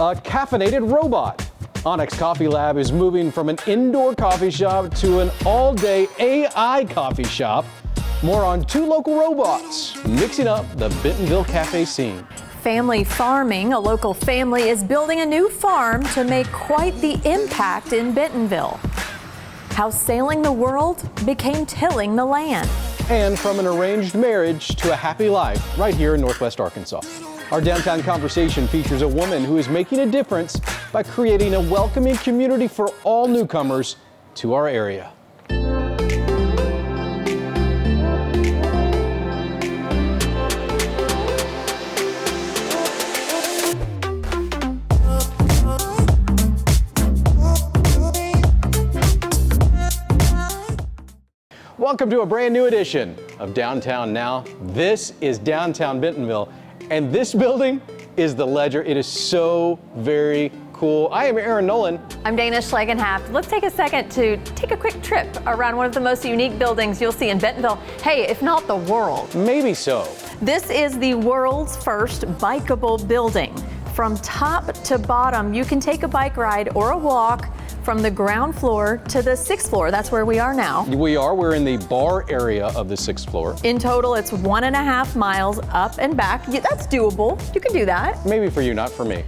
A caffeinated robot. Onyx Coffee Lab is moving from an indoor coffee shop to an all-day AI coffee shop. More on two local robots mixing up the Bentonville cafe scene. Family farming. A local family is building a new farm to make quite the impact in Bentonville. How sailing the world became tilling the land. And from an arranged marriage to a happy life right here in Northwest Arkansas. Our downtown conversation features a woman who is making a difference by creating a welcoming community for all newcomers to our area. Welcome to a brand new edition of Downtown Now. This is downtown Bentonville, and this building is the Ledger. It is so very cool. I am Aaron Nolan. I'm Dana Schlegenhaft. Let's take a second to take a quick trip around one of the most unique buildings you'll see in Bentonville. Hey, if not the world. Maybe so. This is the world's first bikeable building. From top to bottom, you can take a bike ride or a walk from the ground floor to the 6th floor. That's where we are now. We're in the bar area of the 6th floor. In total, it's 1.5 miles up and back. Yeah, that's doable. You can do that. Maybe for you, not for me.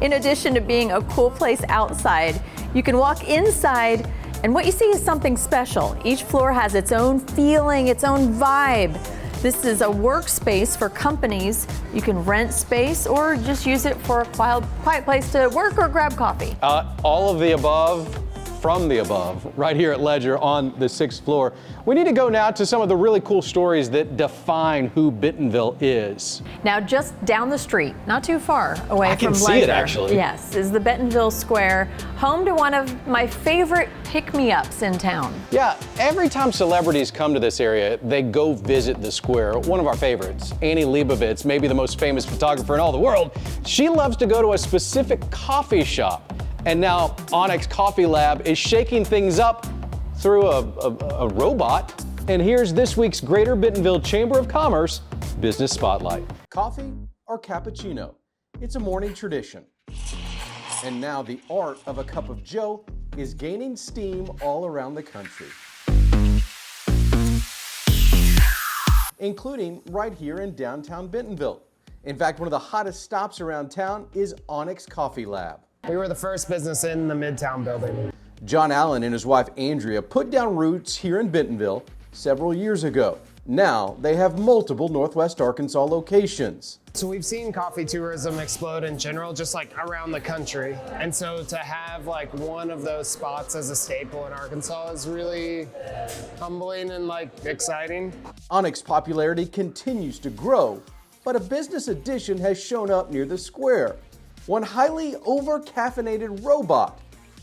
In addition to being a cool place outside, you can walk inside, and what you see is something special. Each floor has its own feeling, its own vibe. This is a workspace for companies. You can rent space or just use it for a quiet place to work or grab coffee. All of the above, from the above, right here at Ledger on the 6th floor. We need to go now to some of the really cool stories that define who Bentonville is. Now, just down the street, not too far away from Ledger. I can see it, actually. Yes, is the Bentonville Square, home to one of my favorite pick-me-ups in town. Yeah, every time celebrities come to this area, they go visit the square. One of our favorites, Annie Leibovitz, maybe the most famous photographer in all the world, she loves to go to a specific coffee shop. And now Onyx Coffee Lab is shaking things up through a robot. And here's this week's Greater Bentonville Chamber of Commerce Business Spotlight. Coffee or cappuccino? It's a morning tradition. And now the art of a cup of joe is gaining steam all around the country, including right here in downtown Bentonville. In fact, one of the hottest stops around town is Onyx Coffee Lab. We were the first business in the Midtown building. John Allen and his wife Andrea put down roots here in Bentonville several years ago. Now they have multiple Northwest Arkansas locations. So we've seen coffee tourism explode in general, just like around the country. And so to have like one of those spots as a staple in Arkansas is really humbling and like exciting. Onyx popularity continues to grow, but a business addition has shown up near the square. One highly over-caffeinated robot,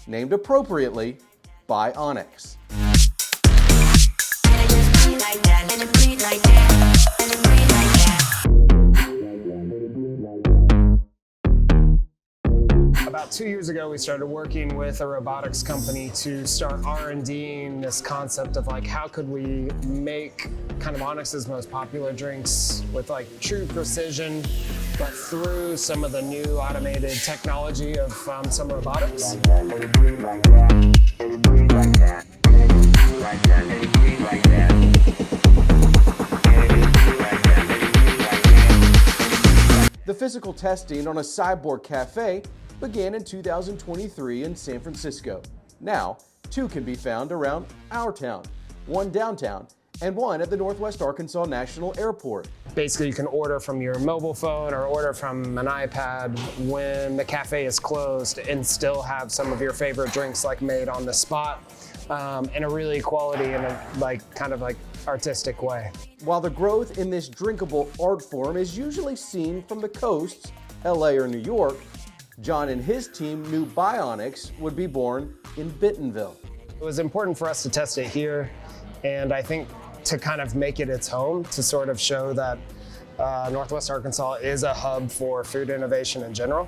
named appropriately by Onyx. About 2 years ago, we started working with a robotics company to start R&Ding this concept of like, how could we make kind of Onyx's most popular drinks with like true precision, but through some of the new automated technology of some robotics. The physical testing on a cyborg cafe began in 2023 in San Francisco. Now, 2 can be found around our town, one downtown, and one at the Northwest Arkansas National Airport. Basically, you can order from your mobile phone or order from an iPad when the cafe is closed and still have some of your favorite drinks like made on the spot in a really quality and a kind of artistic way. While the growth in this drinkable art form is usually seen from the coasts, LA or New York, John and his team knew Onyx would be born in Bentonville. It was important for us to test it here, and I think to kind of make it its home, to sort of show that Northwest Arkansas is a hub for food innovation in general,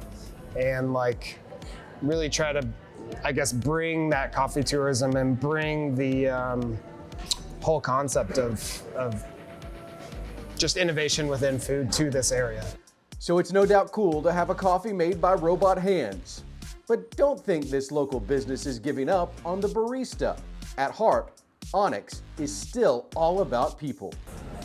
and like really try to, I guess, bring that coffee tourism and bring the whole concept of just innovation within food to this area. So it's no doubt cool to have a coffee made by robot hands. But don't think this local business is giving up on the barista. At heart, Onyx is still all about people.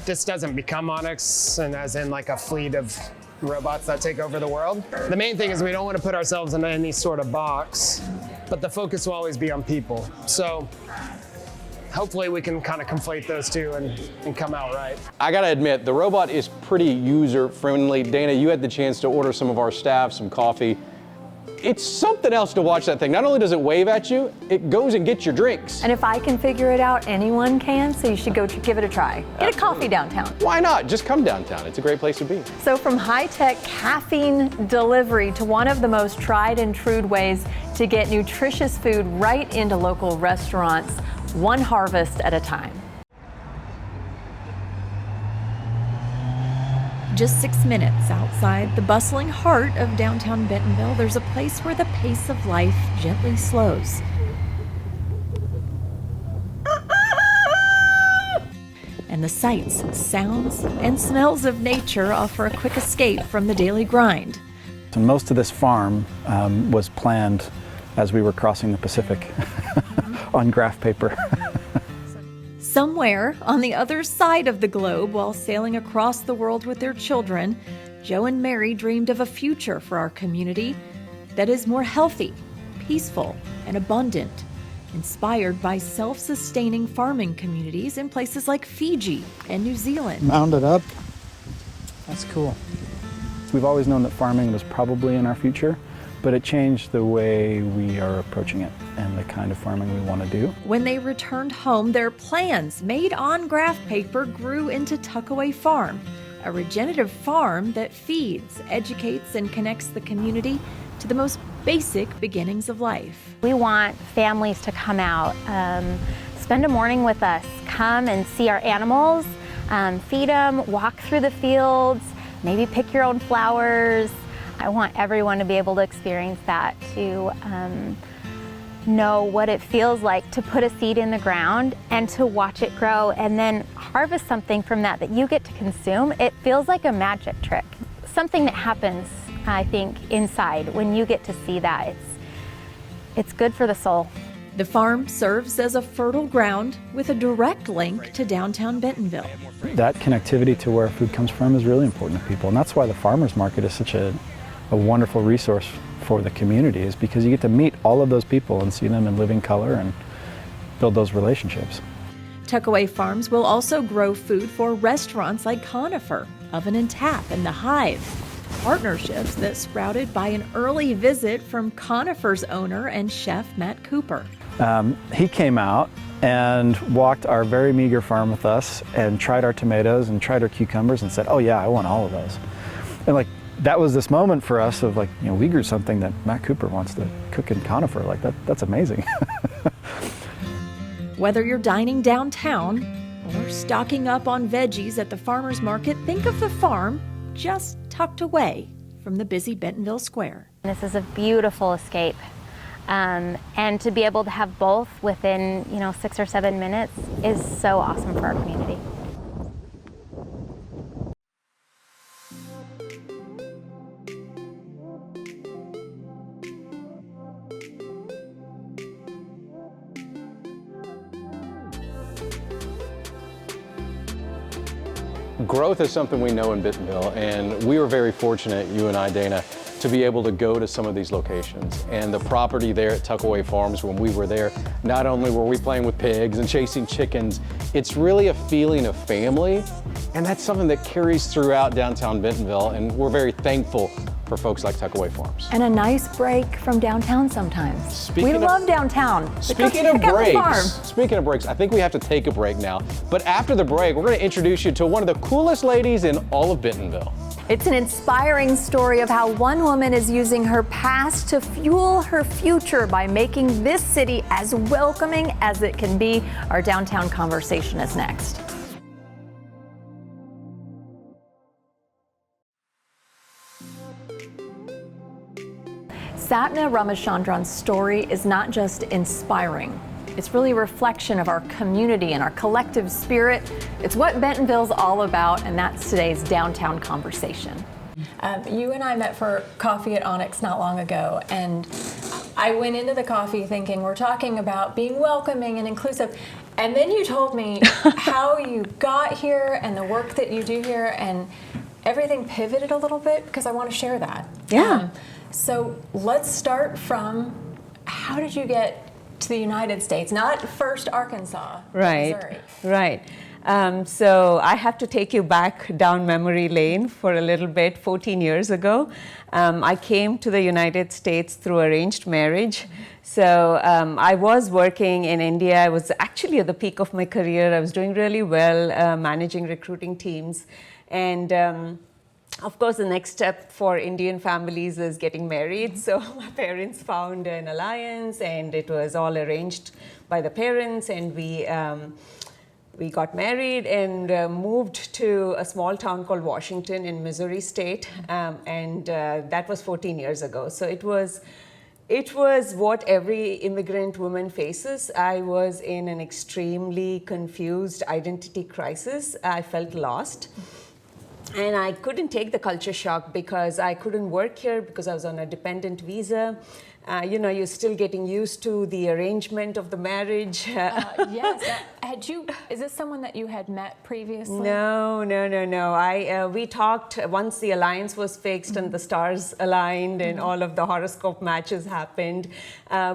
This doesn't become Onyx, and as in like a fleet of robots that take over the world. The main thing is we don't want to put ourselves in any sort of box, but the focus will always be on people. So hopefully we can kind of conflate those two and come out right. I gotta admit, the robot is pretty user-friendly. Dana, you had the chance to order some of our staff some coffee. It's something else to watch that thing. Not only does it wave at you, it goes and gets your drinks. And if I can figure it out, anyone can, so you should go give it a try. Get a coffee downtown. Why not? Just come downtown. It's a great place to be. So from high-tech caffeine delivery to one of the most tried and true ways to get nutritious food right into local restaurants, one harvest at a time. Just 6 minutes outside the bustling heart of downtown Bentonville, there's a place where the pace of life gently slows. And the sights, sounds, and smells of nature offer a quick escape from the daily grind. And most of this farm was planned as we were crossing the Pacific on graph paper. Somewhere on the other side of the globe, while sailing across the world with their children, Joe and Mary dreamed of a future for our community that is more healthy, peaceful, and abundant, inspired by self-sustaining farming communities in places like Fiji and New Zealand. Mounded up. That's cool. We've always known that farming was probably in our future, but it changed the way we are approaching it and the kind of farming we want to do. When they returned home, their plans, made on graph paper, grew into Tuckaway Farm, a regenerative farm that feeds, educates, and connects the community to the most basic beginnings of life. We want families to come out, spend a morning with us, come and see our animals, feed them, walk through the fields, maybe pick your own flowers. I want everyone to be able to experience that, to know what it feels like to put a seed in the ground and to watch it grow and then harvest something from that you get to consume. It feels like a magic trick. Something that happens, I think, inside when you get to see that. It's good for the soul. The farm serves as a fertile ground with a direct link to downtown Bentonville. That connectivity to where food comes from is really important to people, and that's why the farmers market is such a wonderful resource for the community, is because you get to meet all of those people and see them in living color and build those relationships. Tuckaway Farms will also grow food for restaurants like Conifer, Oven and Tap, and The Hive. Partnerships that sprouted by an early visit from Conifer's owner and chef Matt Cooper. He came out and walked our very meager farm with us and tried our tomatoes and tried our cucumbers and said, "Oh yeah, I want all of those." And like, that was this moment for us of like, we grew something that Matt Cooper wants to cook in Conifer. Like that's amazing. Whether you're dining downtown or stocking up on veggies at the farmer's market, think of the farm just tucked away from the busy Bentonville Square. This is a beautiful escape. And to be able to have both within, 6 or 7 minutes is so awesome for our community. Growth is something we know in Bentonville, and we were very fortunate, you and I, Dana, to be able to go to some of these locations. And the property there at Tuckaway Farms, when we were there, not only were we playing with pigs and chasing chickens, it's really a feeling of family, and that's something that carries throughout downtown Bentonville, and we're very thankful for folks like Tuckaway Farms. And a nice break from downtown sometimes. We love downtown. Speaking of breaks, I think we have to take a break now. But after the break, we're going to introduce you to one of the coolest ladies in all of Bentonville. It's an inspiring story of how one woman is using her past to fuel her future by making this city as welcoming as it can be. Our downtown conversation is next. Sapna Ramachandran's story is not just inspiring. It's really a reflection of our community and our collective spirit. It's what Bentonville's all about, and that's today's downtown conversation. You and I met for coffee at Onyx not long ago, and I went into the coffee thinking we're talking about being welcoming and inclusive. And then you told me how you got here and the work that you do here, and everything pivoted a little bit because I want to share that. Yeah. So let's start from, how did you get to the United States? Not first Arkansas, Missouri. Right. So I have to take you back down memory lane for a little bit. 14 years ago, I came to the United States through arranged marriage. So I was working in India. I was actually at the peak of my career. I was doing really well, managing recruiting teams. And of course, the next step for Indian families is getting married. So my parents found an alliance, and it was all arranged by the parents. And we got married and moved to a small town called Washington in Missouri State. And that was 14 years ago. So it was what every immigrant woman faces. I was in an extremely confused identity crisis. I felt lost. And I couldn't take the culture shock because I couldn't work here because I was on a dependent visa. You're still getting used to the arrangement of the marriage. Yes. Is this someone that you had met previously? No. We talked once the alliance was fixed and the stars aligned and all of the horoscope matches happened.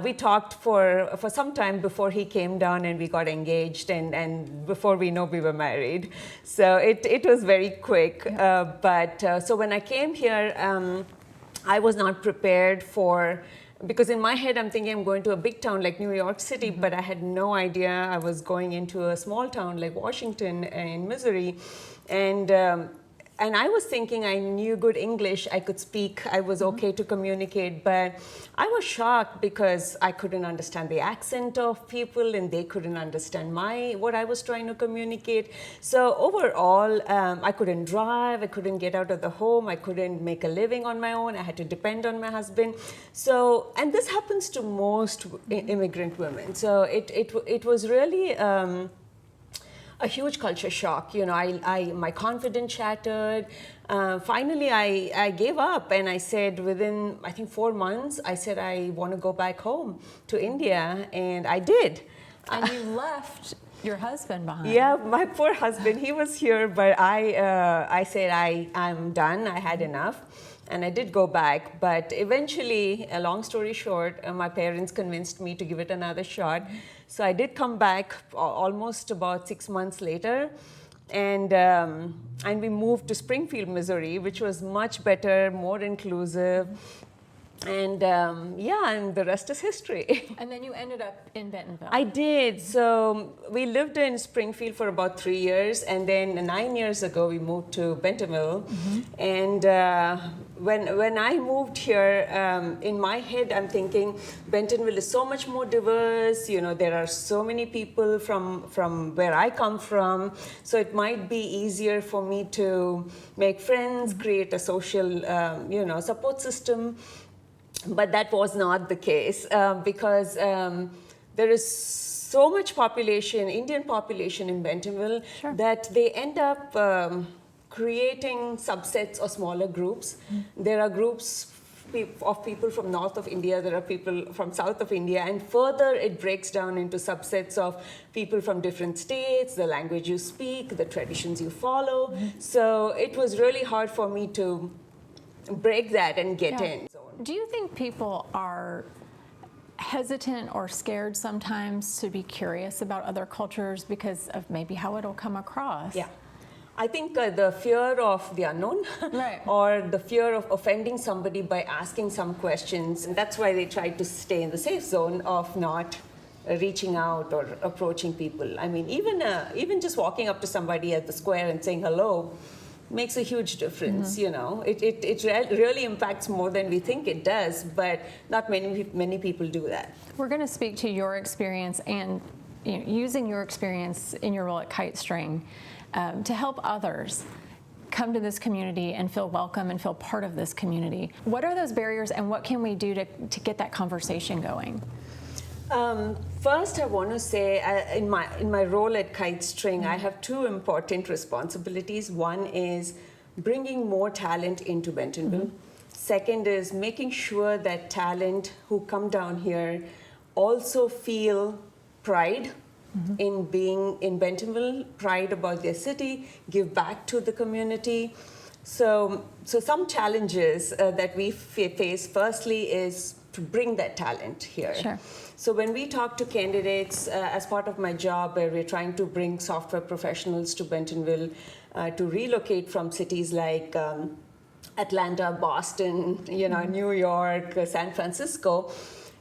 We talked for some time before he came down, and we got engaged, and before we know, we were married. So it was very quick. So when I came here, I was not prepared because in my head I'm thinking I'm going to a big town like New York City, but I had no idea I was going into a small town like Washington in Missouri. And I was thinking I knew good English, I could speak, I was okay to communicate, but I was shocked because I couldn't understand the accent of people and they couldn't understand what I was trying to communicate. So overall, I couldn't drive, I couldn't get out of the home, I couldn't make a living on my own, I had to depend on my husband. So, and this happens to most immigrant women. So it was really a huge culture shock. My confidence shattered. Finally, I gave up, and I said within, I think 4 months, I said I want to go back home to India, and I did. And you left your husband behind. Yeah, my poor husband, he was here, but I said I'm done, I had enough. And I did go back, but eventually, a long story short, my parents convinced me to give it another shot. So I did come back almost about 6 months later, and we moved to Springfield, Missouri, which was much better, more inclusive. And and the rest is history. And then you ended up in Bentonville. I did. So we lived in Springfield for about 3 years, and then 9 years ago we moved to Bentonville. And when I moved here, in my head I'm thinking Bentonville is so much more diverse. There are so many people from where I come from, so it might be easier for me to make friends, create a social support system. But that was not the case because there is so much Indian population in Bentonville, that they end up creating subsets or smaller groups. There are groups of people from north of India, there are people from south of India, and further it breaks down into subsets of people from different states, the language you speak, the traditions you follow. So it was really hard for me to break that and get in. Do you think people are hesitant or scared sometimes to be curious about other cultures because of maybe how it'll come across? Yeah. I think the fear of the unknown, or the fear of offending somebody by asking some questions, and that's why they try to stay in the safe zone of not reaching out or approaching people. I mean, even just walking up to somebody at the square and saying hello makes a huge difference. It really impacts more than we think it does, but not many people do that. We're going to speak to your experience and using your experience in your role at Kite String to help others come to this community and feel welcome and feel part of this community. What are those barriers, and what can we do to get that conversation going? First, I want to say, in my role at Kite String, I have two important responsibilities. One is bringing more talent into Bentonville. Second is making sure that talent who come down here also feel pride in being in Bentonville, pride about their city, give back to the community. So some challenges that we face firstly is to bring that talent here. Sure. So when we talk to candidates, as part of my job, where we're trying to bring software professionals to Bentonville to relocate from cities like Atlanta, Boston, New York, San Francisco,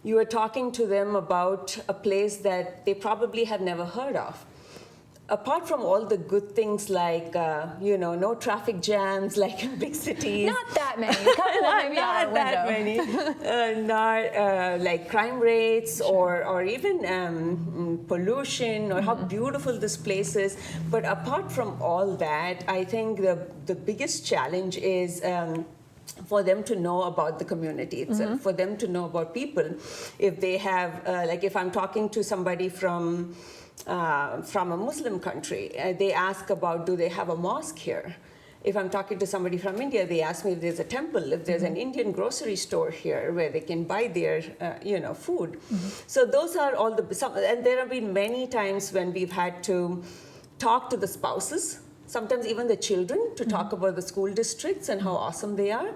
you are talking to them about a place that they probably have never heard of. Apart from all the good things like, no traffic jams like in big cities. Not that many. A couple maybe out Not that many. Not like crime rates or even pollution or how beautiful this place is. But apart from all that, I think the biggest challenge is for them to know about the community itself, for them to know about people. If they have, if I'm talking to somebody from a Muslim country, they ask about, do they have a mosque here? If I'm talking to somebody from India, they ask me if there's a temple, if there's an Indian grocery store here where they can buy their, food. So those are all and there have been many times when we've had to talk to the spouses, sometimes even the children, to talk about the school districts and how awesome they are.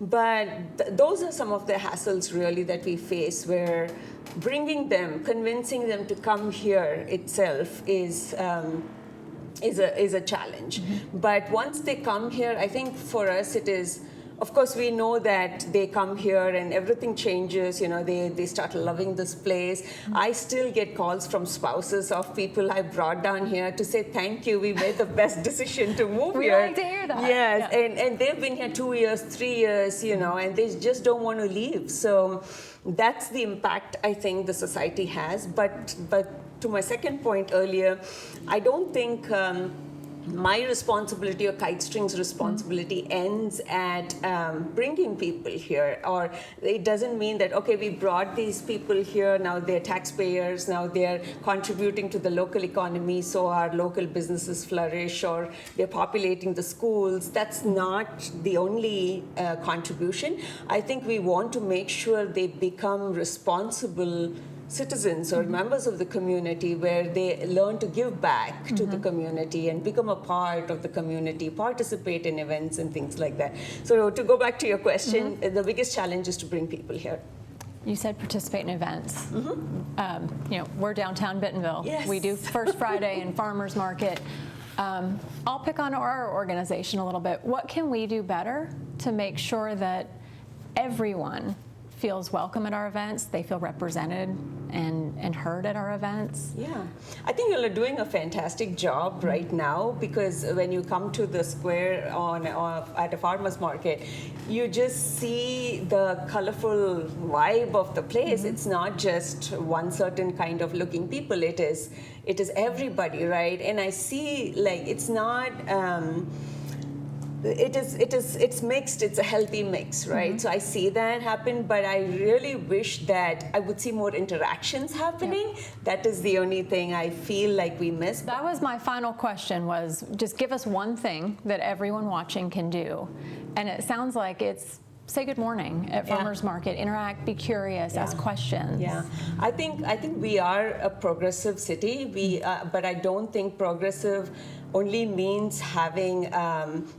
But those are some of the hassles really that we face, where bringing them, convincing them to come here itself is a challenge. But once they come here, I think for us it is, of course, we know that they come here and everything changes. They start loving this place. I still get calls from spouses of people I brought down here to say, thank you, we made the best decision to move We here. like to hear that. Yes, Yeah. and they've been here 2 years, 3 years, and they just don't want to leave. So that's the impact I think the society has. But to my second point earlier, I don't think my responsibility or Kite String's responsibility ends at bringing people here. Or it doesn't mean that, okay, we brought these people here, now they're taxpayers, now they're contributing to the local economy, so our local businesses flourish, or they're populating the schools. That's not the only contribution. I think we want to make sure they become responsible citizens or members of the community, where they learn to give back to the community and become a part of the community, participate in events and things like that. So to go back to your question, the biggest challenge is to bring people here. You said participate in events. We're downtown Bentonville. Yes. We do First Friday and Farmers Market. I'll pick on our organization a little bit. What can we do better to make sure that everyone feels welcome at our events, they feel represented and heard at our events? Yeah, I think you're doing a fantastic job right now, because when you come to the square at a farmer's market, you just see the colorful vibe of the place. It's not just one certain kind of looking people. It is everybody, right? And I see, it's not. It's mixed. It's a healthy mix, right? So I see that happen, but I really wish that I would see more interactions happening. Yep. That is the only thing I feel like we missed. That was my final question, was just give us one thing that everyone watching can do. And it sounds like it's say good morning at Farmers Market, interact, be curious, ask questions. Yeah, I think we are a progressive city. But I don't think progressive only means having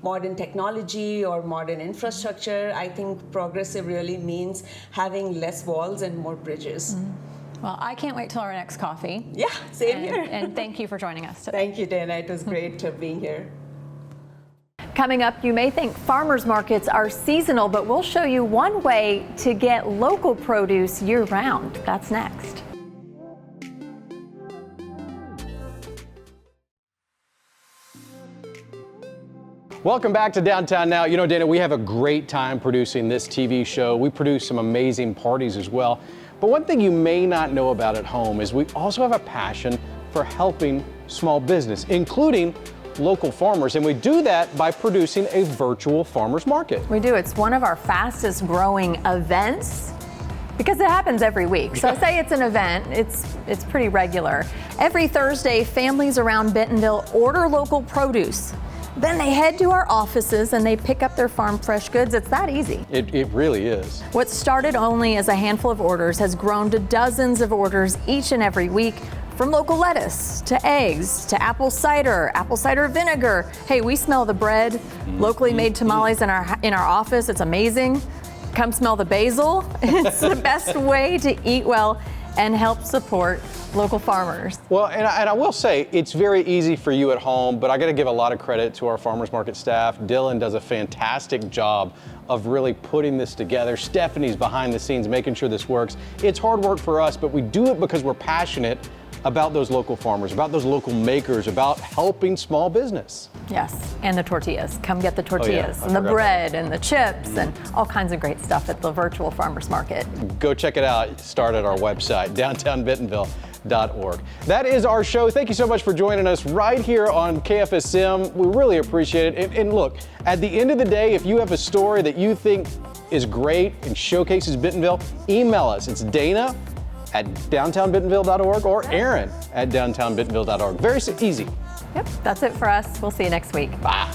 modern technology or modern infrastructure. I think progressive really means having less walls and more bridges. Well, I can't wait till our next coffee. Yeah, same here. And thank you for joining us today. Thank you, Dana. It was great being here. Coming up, you may think farmers markets are seasonal, but we'll show you one way to get local produce year-round. That's next. Welcome back to Downtown Now. Dana, we have a great time producing this TV show. We produce some amazing parties as well. But one thing you may not know about at home is we also have a passion for helping small business, including local farmers, and we do that by producing a virtual farmers market. We do. It's one of our fastest growing events because it happens every week. So I say it's an event. It's pretty regular. Every Thursday, families around Bentonville order local produce. Then they head to our offices and they pick up their farm fresh goods. It's that easy. It really is. What started only as a handful of orders has grown to dozens of orders each and every week, from local lettuce to eggs to apple cider vinegar. Hey, we smell the bread, locally made tamales in our office. It's amazing. Come smell the basil. It's the best way to eat well and help support local farmers. Well, and I will say, it's very easy for you at home, but I got to give a lot of credit to our farmers market staff. Dylan does a fantastic job of really putting this together. Stephanie's behind the scenes making sure this works. It's hard work for us, but we do it because we're passionate about those local farmers, about those local makers, about helping small business. Yes, and the tortillas. Come get the tortillas and the bread and the chips and all kinds of great stuff at the virtual farmers market. Go check it out. Start at our website, downtownbentonville.org. That is our show. Thank you so much for joining us right here on KFSM. We really appreciate it. And look, at the end of the day, if you have a story that you think is great and showcases Bentonville, email us. It's Dana@downtownbentonville.org or Aaron@downtownbentonville.org. Very easy. Yep, that's it for us. We'll see you next week. Bye.